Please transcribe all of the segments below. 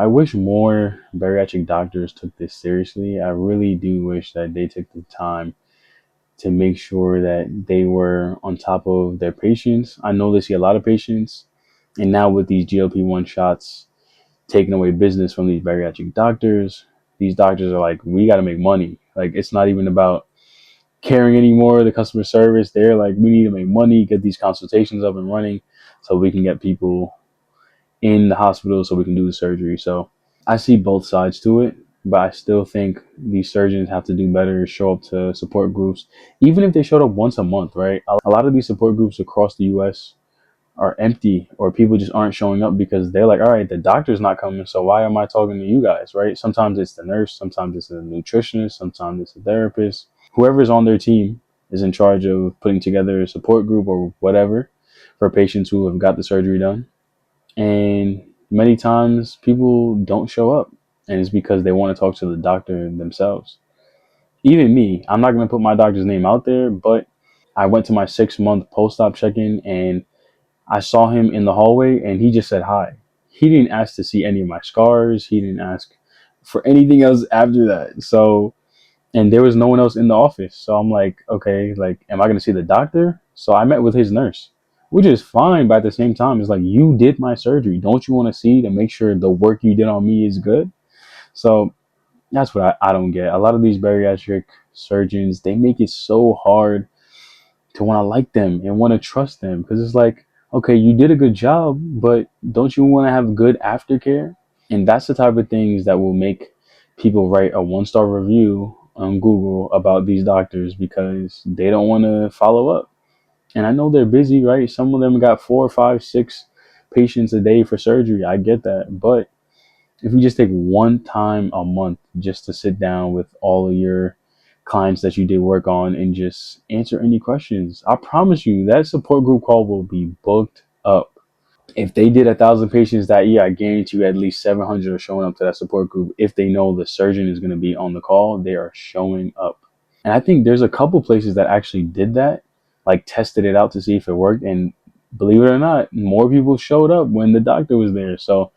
I wish more bariatric doctors took this seriously. I really do wish that they took the time to make sure that they were on top of their patients. I know they see a lot of patients, and now with these GLP-1 shots taking away business from these bariatric doctors, these doctors are like, we got to make money. Like, it's not even about caring anymore, the customer service. They're like, we need to make money, get these consultations up and running so we can get people in the hospital so we can do the surgery. So I see both sides to it, but I still think these surgeons have to do better, show up to support groups, even if they showed up once a month, right? A lot of these support groups across the US are empty, or people just aren't showing up because they're like, all right, the doctor's not coming, so why am I talking to you guys, right? Sometimes it's the nurse, sometimes it's a nutritionist, sometimes it's a therapist. Whoever's on their team is in charge of putting together a support group or whatever for patients who have got the surgery done. And many times people don't show up, and it's because they want to talk to the doctor themselves. Even me, I'm not going to put my doctor's name out there, but I went to my 6 month post-op check-in and I saw him in the hallway and he just said hi. He didn't ask to see any of my scars. He didn't ask for anything else after that. So, and there was no one else in the office. So I'm like, okay, like, am I going to see the doctor? So I met with his nurse, which is fine. But at the same time, it's like, you did my surgery. Don't you want to see to make sure the work you did on me is good? So that's what I don't get. A lot of these bariatric surgeons, they make it so hard to want to like them and want to trust them because it's like, okay, you did a good job, but don't you want to have good aftercare? And that's the type of things that will make people write a 1-star review on Google about these doctors because they don't want to follow up. And I know they're busy, right? Some of them got 4, 5, 6 patients a day for surgery. I get that. But if you just take one time a month just to sit down with all of your clients that you did work on and just answer any questions, I promise you that support group call will be booked up. If they did 1,000 patients that year, I guarantee you at least 700 are showing up to that support group. If they know the surgeon is going to be on the call, they are showing up. And I think there's a couple places that actually did that, like tested it out to see if it worked. And believe it or not, more people showed up when the doctor was there. So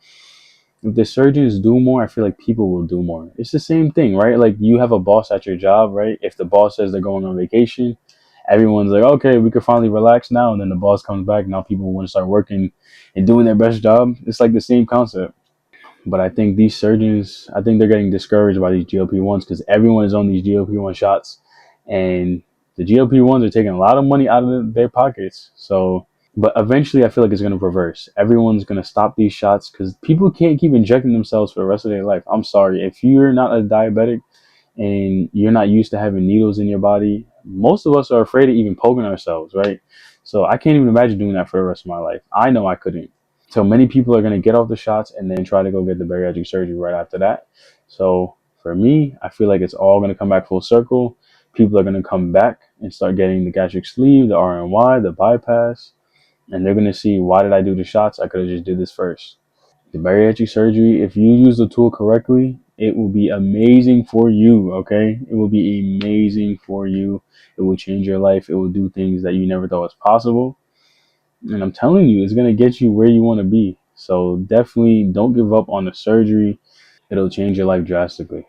if the surgeons do more, I feel like people will do more. It's the same thing, right? Like you have a boss at your job, right? If the boss says they're going on vacation, everyone's like, okay, we could finally relax now. And then the boss comes back. Now people want to start working and doing their best job. It's like the same concept. But I think these surgeons, I think they're getting discouraged by these GLP-1s because everyone is on these GLP-1 shots. And the GLP-1s are taking a lot of money out of their pockets. So but eventually, I feel like it's going to reverse. Everyone's going to stop these shots because people can't keep injecting themselves for the rest of their life. I'm sorry. If you're not a diabetic and you're not used to having needles in your body, most of us are afraid of even poking ourselves, right? So I can't even imagine doing that for the rest of my life. I know I couldn't. So many people are going to get off the shots and then try to go get the bariatric surgery right after that. So for me, I feel like it's all going to come back full circle. People are going to come back and start getting the gastric sleeve, the RNY, the bypass, and they're gonna see, why did I do the shots? I could have just did this first. The bariatric surgery, if you use the tool correctly, it will be amazing for you. Okay, it will be amazing for you. It will change your life. It will do things that you never thought was possible. And I'm telling you, it's gonna get you where you want to be. So definitely don't give up on the surgery. It'll change your life drastically.